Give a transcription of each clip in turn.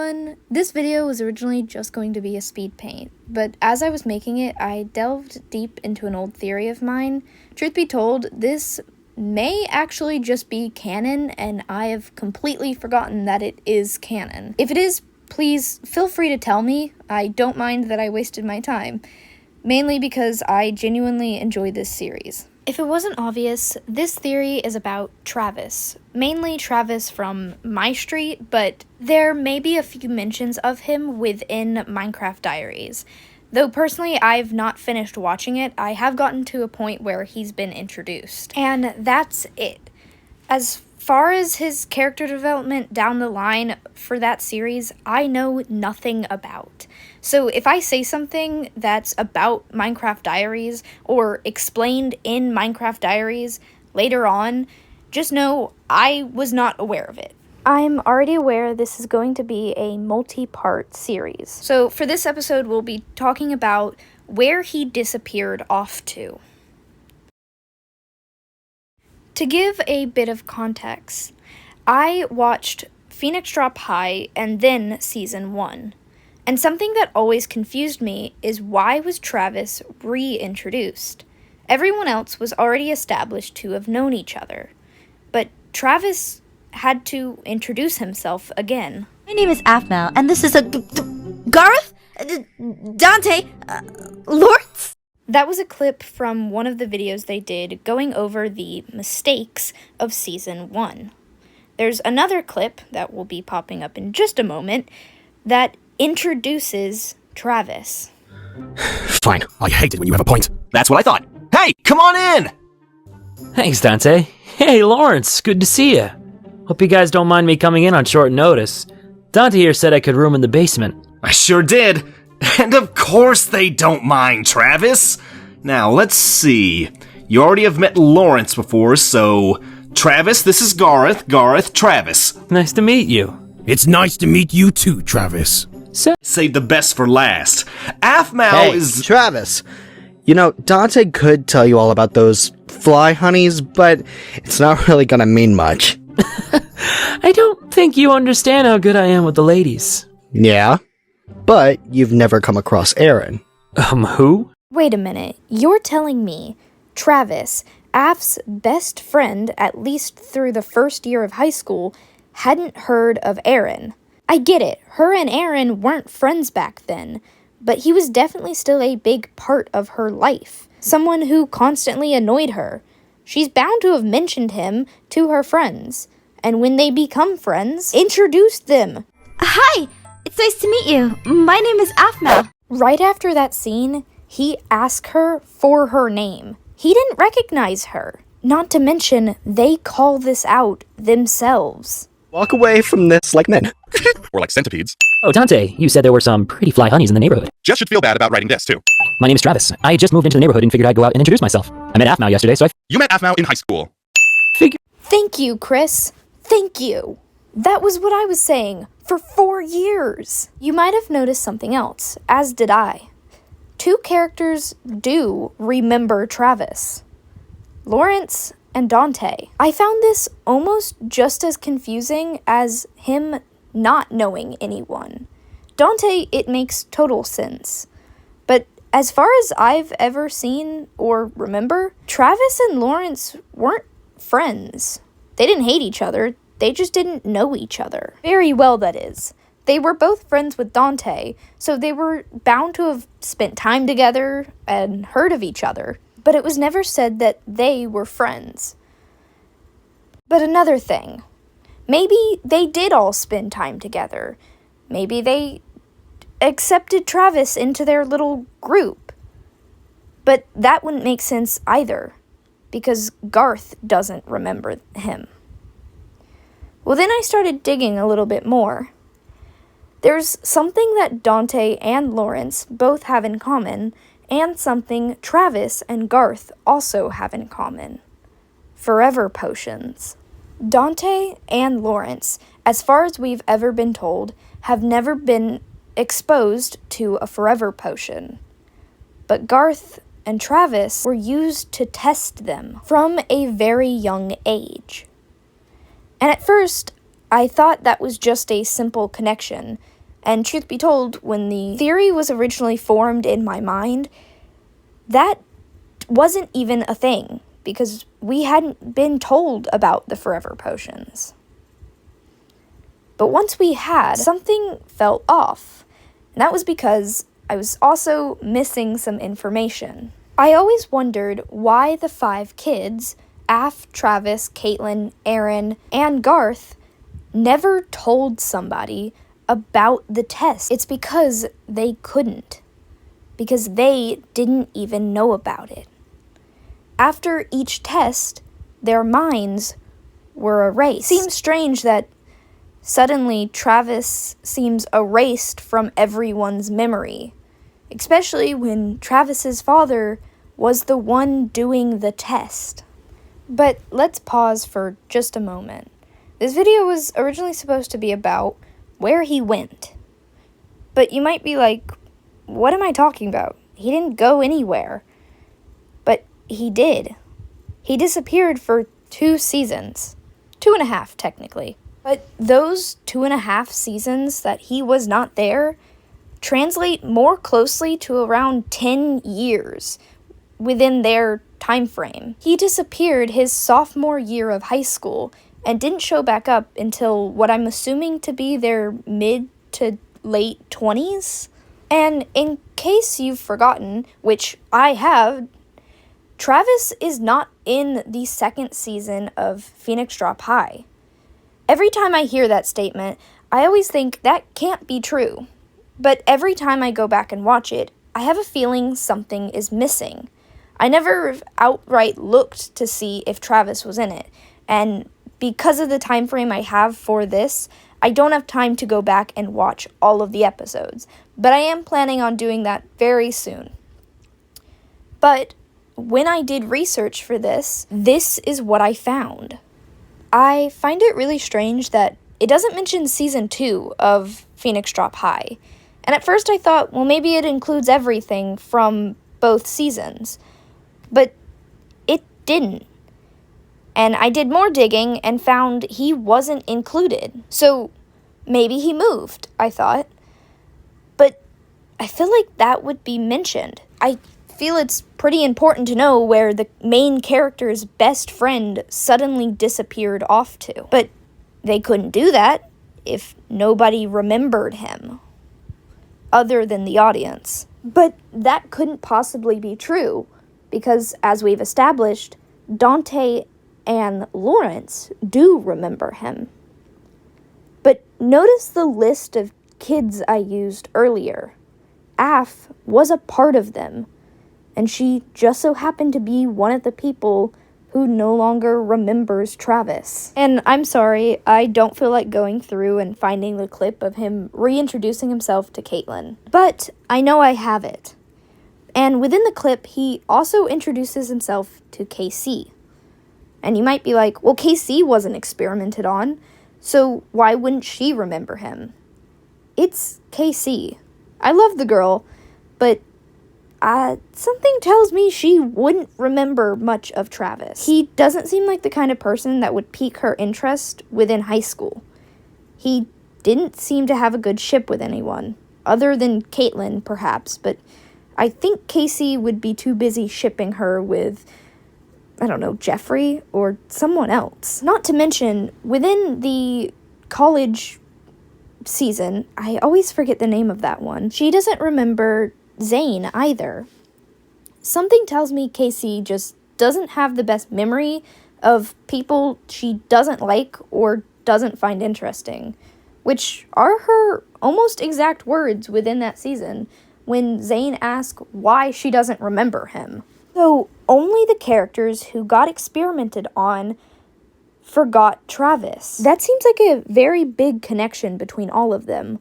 everyone! This video was originally just going to be a speed paint, but as I was making it, I delved deep into an old theory of mine. Truth be told, this may actually just be canon, and I have completely forgotten that it is canon. If it is, please feel free to tell me. I don't mind that I wasted my time, mainly because I genuinely enjoy this series. If it wasn't obvious, this theory is about Travis, mainly Travis from My Street, but there may be a few mentions of him within Minecraft Diaries. Though personally, I've not finished watching it, I have gotten to a point where he's been introduced. And that's it. As far as his character development down the line for that series, I know nothing about. So if I say something that's about Minecraft Diaries or explained in Minecraft Diaries later on, just know I was not aware of it. I'm already aware this is going to be a multi-part series. So for this episode, we'll be talking about where he disappeared off to. To give a bit of context, I watched Phoenix Drop High and then Season 1. And something that always confused me is why was Travis reintroduced? Everyone else was already established to have known each other. But Travis had to introduce himself again. My name is Aphmau, and this is Garth? Dante? Lawrence? That was a clip from one of the videos they did going over the mistakes of Season 1. There's another clip that will be popping up in just a moment that introduces Travis. Fine. I hate it when you have a point. That's what I thought. Hey, come on in! Thanks, Dante. Hey, Lawrence, good to see you. Hope you guys don't mind me coming in on short notice. Dante here said I could room in the basement. I sure did. And of course they don't mind, Travis. Now, let's see. You already have met Lawrence before, so... Travis, this is Garth. Garth, Travis. Nice to meet you. It's nice to meet you too, Travis. Save the best for last. Aphmau is... Travis. You know, Dante could tell you all about those fly honeys, but it's not really gonna mean much. I don't think you understand how good I am with the ladies. Yeah? But you've never come across Aaron. Who? Wait a minute. You're telling me Travis, Aph's best friend, at least through the first year of high school, hadn't heard of Aaron. I get it, her and Aaron weren't friends back then, but he was definitely still a big part of her life. Someone who constantly annoyed her. She's bound to have mentioned him to her friends, and when they become friends, introduced them. Hi! It's nice to meet you. My name is Aphmau. Right after that scene, he asked her for her name. He didn't recognize her. Not to mention, they call this out themselves. Walk away from this like men. Or like centipedes. Oh, Dante, you said there were some pretty fly honeys in the neighborhood. Jess should feel bad about writing this, too. My name is Travis. I just moved into the neighborhood and figured I'd go out and introduce myself. I met Aphmau yesterday, so You met Aphmau in high school. Thank you, Chris. Thank you. That was what I was saying for 4 years. You might have noticed something else, as did I. 2 characters do remember Travis. Lawrence and Dante. I found this almost just as confusing as him not knowing anyone. Dante, it makes total sense. But as far as I've ever seen or remember, Travis and Lawrence weren't friends. They didn't hate each other, they just didn't know each other. Very well, that is. They were both friends with Dante, so they were bound to have spent time together and heard of each other. But it was never said that they were friends. But another thing, maybe they did all spend time together. Maybe they accepted Travis into their little group. But that wouldn't make sense either, because Garth doesn't remember him. Well, then I started digging a little bit more. There's something that Dante and Lawrence both have in common, and something Travis and Garth also have in common. Forever potions. Dante and Lawrence, as far as we've ever been told, have never been exposed to a forever potion. But Garth and Travis were used to test them from a very young age. And at first, I thought that was just a simple connection, And truth be told, when the theory was originally formed in my mind, that wasn't even a thing, because we hadn't been told about the forever potions. But once we had, something felt off, and that was because I was also missing some information. I always wondered why the 5 kids, Aph, Travis, Caitlin, Aaron, and Garth, never told somebody about the test. It's because they couldn't. Because they didn't even know about it. After each test, their minds were erased. Seems strange that suddenly Travis seems erased from everyone's memory, especially when Travis's father was the one doing the test. But let's pause for just a moment. This video was originally supposed to be about where he went. But you might be like, what am I talking about? He didn't go anywhere. But he did. He disappeared for 2 seasons. 2.5, technically. But those 2.5 seasons that he was not there translate more closely to around 10 years within their time frame. He disappeared his sophomore year of high school and didn't show back up until what I'm assuming to be their mid to late 20s. And in case you've forgotten, which I have, Travis is not in the 2nd season of Phoenix Drop High. Every time I hear that statement, I always think that can't be true. But every time I go back and watch it, I have a feeling something is missing. I never outright looked to see if Travis was in it, and because of the time frame I have for this, I don't have time to go back and watch all of the episodes, but I am planning on doing that very soon. But when I did research for this is what I found. I find it really strange that it doesn't mention Season 2 of Phoenix Drop High, and at first I thought, well, maybe it includes everything from both seasons, but it didn't. And I did more digging and found he wasn't included. So maybe he moved, I thought. But I feel like that would be mentioned. I feel it's pretty important to know where the main character's best friend suddenly disappeared off to. But they couldn't do that if nobody remembered him, other than the audience. But that couldn't possibly be true, because as we've established, Dante and Lawrence do remember him. But notice the list of kids I used earlier. Aph was a part of them, and she just so happened to be one of the people who no longer remembers Travis. And I'm sorry, I don't feel like going through and finding the clip of him reintroducing himself to Caitlin. But I know I have it. And within the clip, he also introduces himself to KC. And you might be like, well, KC wasn't experimented on, so why wouldn't she remember him? It's KC. I love the girl, but something tells me she wouldn't remember much of Travis. He doesn't seem like the kind of person that would pique her interest within high school. He didn't seem to have a good ship with anyone, other than Caitlin, perhaps, but I think Casey would be too busy shipping her with, I don't know, Jeffrey or someone else. Not to mention, within the college season, I always forget the name of that one, she doesn't remember Zane either. Something tells me Casey just doesn't have the best memory of people she doesn't like or doesn't find interesting, which are her almost exact words within that season when Zane asks why she doesn't remember him. So only the characters who got experimented on forgot Travis. That seems like a very big connection between all of them.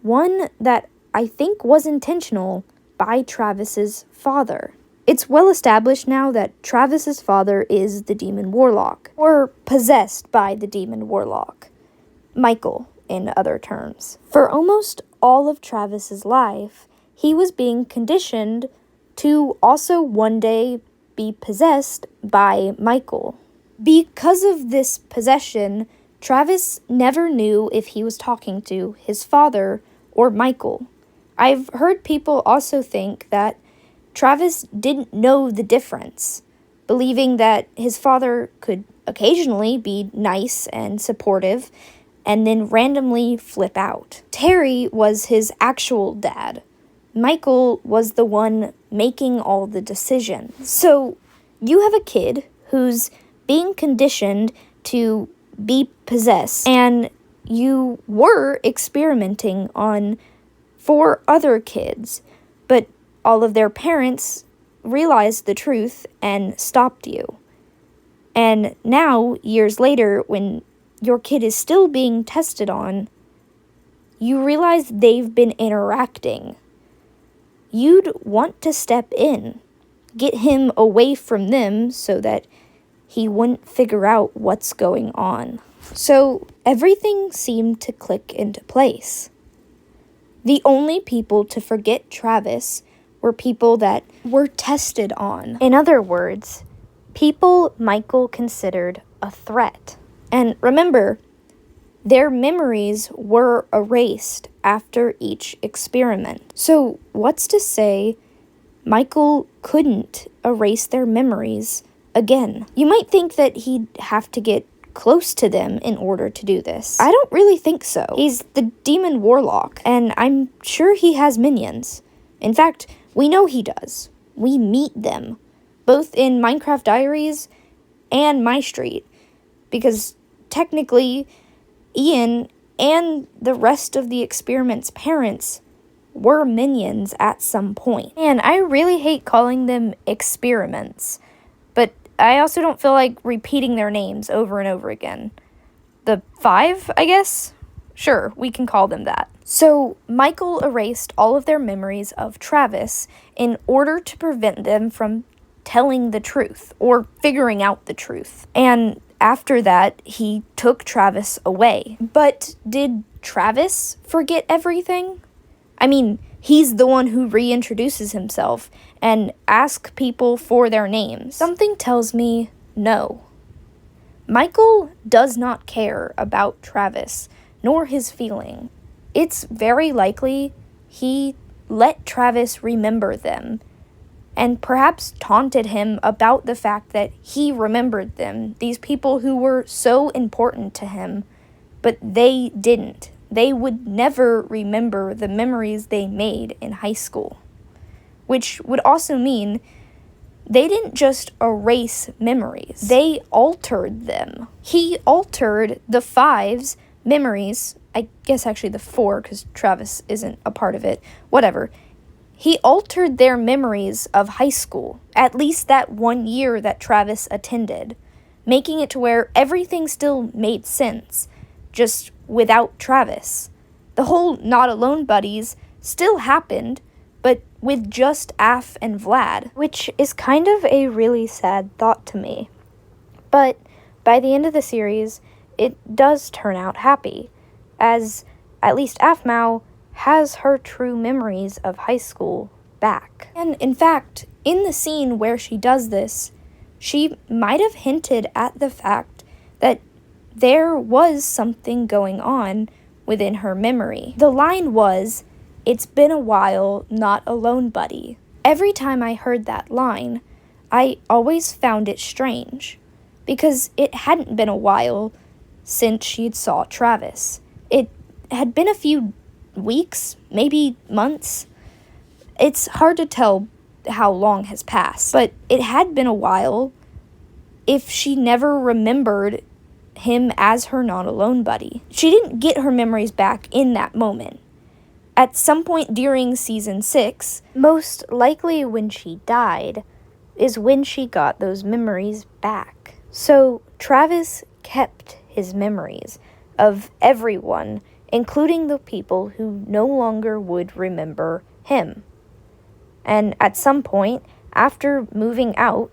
One that I think was intentional by Travis's father. It's well established now that Travis's father is the demon warlock, or possessed by the demon warlock. Michael, in other terms. For almost all of Travis's life, he was being conditioned to also one day be possessed by Michael. Because of this possession, Travis never knew if he was talking to his father or Michael. I've heard people also think that Travis didn't know the difference, believing that his father could occasionally be nice and supportive and then randomly flip out. Terry was his actual dad. Michael was the one making all the decisions. So you have a kid who's being conditioned to be possessed, and you were experimenting on 4 other kids, but all of their parents realized the truth and stopped you. And now, years later, when your kid is still being tested on, you realize they've been interacting. You'd want to step in, get him away from them so that he wouldn't figure out what's going on. So everything seemed to click into place. The only people to forget Travis were people that were tested on. In other words, people Michael considered a threat. And remember, their memories were erased after each experiment. So what's to say Michael couldn't erase their memories again? You might think that he'd have to get close to them in order to do this. I don't really think so. He's the demon warlock, and I'm sure he has minions. In fact, we know he does. We meet them, both in Minecraft Diaries and My Street, because technically, Ian and the rest of the experiment's parents were minions at some point. And I really hate calling them experiments, but I also don't feel like repeating their names over and over again. The 5, I guess? Sure, we can call them that. So, Michael erased all of their memories of Travis in order to prevent them from telling the truth or figuring out the truth. And after that, he took Travis away. But did Travis forget everything? I mean, he's the one who reintroduces himself and asks people for their names. Something tells me no. Michael does not care about Travis, nor his feeling. It's very likely he let Travis remember them, and perhaps taunted him about the fact that he remembered them, these people who were so important to him, but they didn't. They would never remember the memories they made in high school, which would also mean they didn't just erase memories, they altered them. He altered the 5's memories, I guess actually the 4, because Travis isn't a part of it, whatever. He altered their memories of high school, at least that 1 year that Travis attended, making it to where everything still made sense, just without Travis. The whole Not Alone buddies still happened, but with just Aph and Vlad, which is kind of a really sad thought to me. But by the end of the series, it does turn out happy, as at least Aphmau has her true memories of high school back. And in fact, in the scene where she does this, she might have hinted at the fact that there was something going on within her memory. The line was, "It's been a while, not alone, buddy." Every time I heard that line, I always found it strange, because it hadn't been a while since she'd saw Travis. It had been a few weeks, maybe months. It's hard to tell how long has passed, but it had been a while if she never remembered him as her Not Alone buddy. She didn't get her memories back in that moment. At some point during season 6, most likely when she died, is when she got those memories back. So Travis kept his memories of everyone, including the people who no longer would remember him. And at some point, after moving out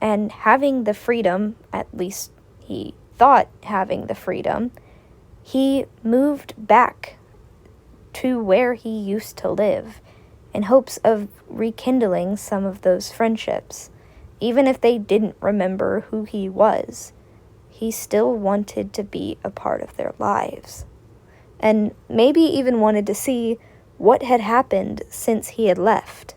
and having the freedom, at least he thought having the freedom, he moved back to where he used to live in hopes of rekindling some of those friendships. Even if they didn't remember who he was, he still wanted to be a part of their lives. and maybe even wanted to see what had happened since he had left.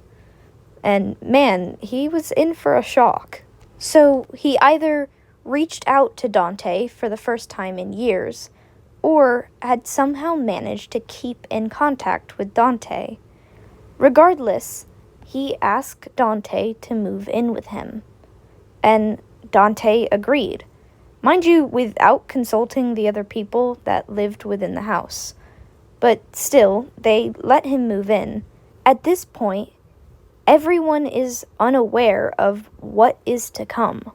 And man, he was in for a shock. So he either reached out to Dante for the first time in years, or had somehow managed to keep in contact with Dante. Regardless, he asked Dante to move in with him. And Dante agreed. Mind you, without consulting the other people that lived within the house. But still, they let him move in. At this point, everyone is unaware of what is to come.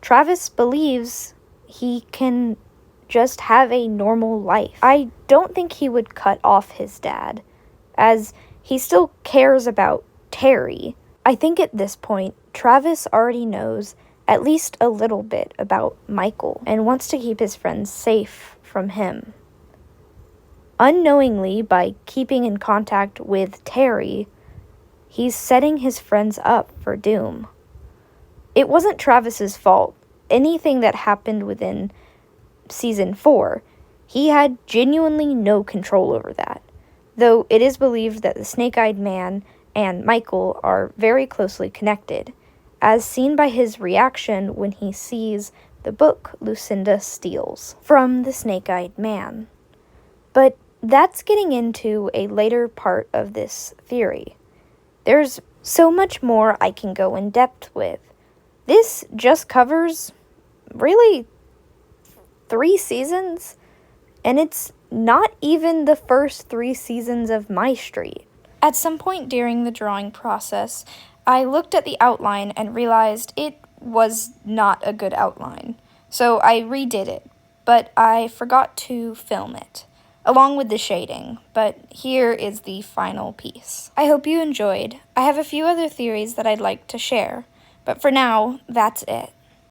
Travis believes he can just have a normal life. I don't think he would cut off his dad, as he still cares about Terry. I think at this point, Travis already knows at least a little bit about Michael and wants to keep his friends safe from him. Unknowingly, by keeping in contact with Terry, he's setting his friends up for doom. It wasn't Travis's fault. Anything that happened within Season 4, he had genuinely no control over that, though it is believed that the Snake-Eyed Man and Michael are very closely connected, as seen by his reaction when he sees the book Lucinda steals from the Snake-Eyed Man. But that's getting into a later part of this theory. There's so much more I can go in depth with. This just covers, really, 3 seasons, and it's not even the first 3 seasons of My Street. At some point during the drawing process, I looked at the outline and realized it was not a good outline. So I redid it, but I forgot to film it, along with the shading. But here is the final piece. I hope you enjoyed. I have a few other theories that I'd like to share, but for now, that's it.